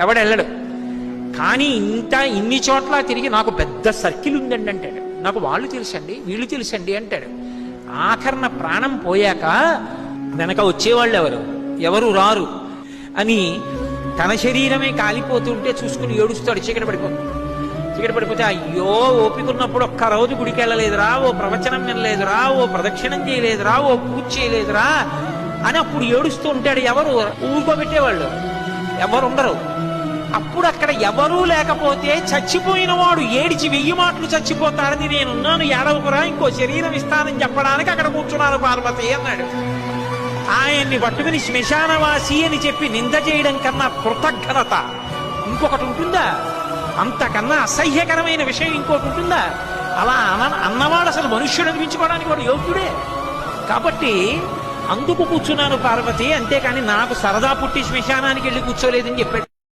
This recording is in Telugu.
ఎవడెళ్ళడు. కానీ ఇన్ని చోట్ల తిరిగి నాకు పెద్ద సర్కిల్ ఉందండి అంటాడు. నాకు వాళ్ళు తెలుసండి, వీళ్ళు తెలుసండి అంటాడు. ఆఖరణ ప్రాణం పోయాక వెనక వచ్చేవాళ్ళు ఎవరు రారు అని తన శరీరమే కాలిపోతుంటే చూసుకుని ఏడుస్తాడు. చీకటి పడిపోతే అయ్యో ఓపికన్నప్పుడు ఒక్క రోజు గుడికి వెళ్ళలేదురా, ఓ ప్రవచనం వినలేదురా, ఓ ప్రదక్షిణం చేయలేదురా, ఓ పూజ చేయలేదురా అని అప్పుడు ఏడుస్తూ ఉంటాడు. ఎవరు ఊరుకోబెట్టేవాళ్ళు ఎవరు ఉండరు. అప్పుడు అక్కడ ఎవరూ లేకపోతే చచ్చిపోయిన వాడు ఏడిచి 1000 మాటలు చచ్చిపోతాడని నేనున్నాను, ఏడవకురా, ఇంకో శరీరం ఇస్తానని చెప్పడానికి అక్కడ కూర్చున్నాను పార్వతి అన్నాడు. ఆయన్ని పట్టుకుని శ్మశానవాసి అని చెప్పి నింద చేయడం కన్నా కృతజ్ఞత ఇంకొకటి ఉంటుందా? అంతకన్నా అసహ్యకరమైన విషయం ఇంకోటి ఉంటుందా? అలా అన్నవాడు అసలు మనుష్యుడు అనిపించుకోవడానికి వాడు యోగ్యుడే. కాబట్టి అందుకు కూర్చున్నాను పార్వతి, అంతేకాని నాకు సరదా పుట్టి శ్మశానానికి వెళ్ళి కూర్చోలేదని చెప్పాడు.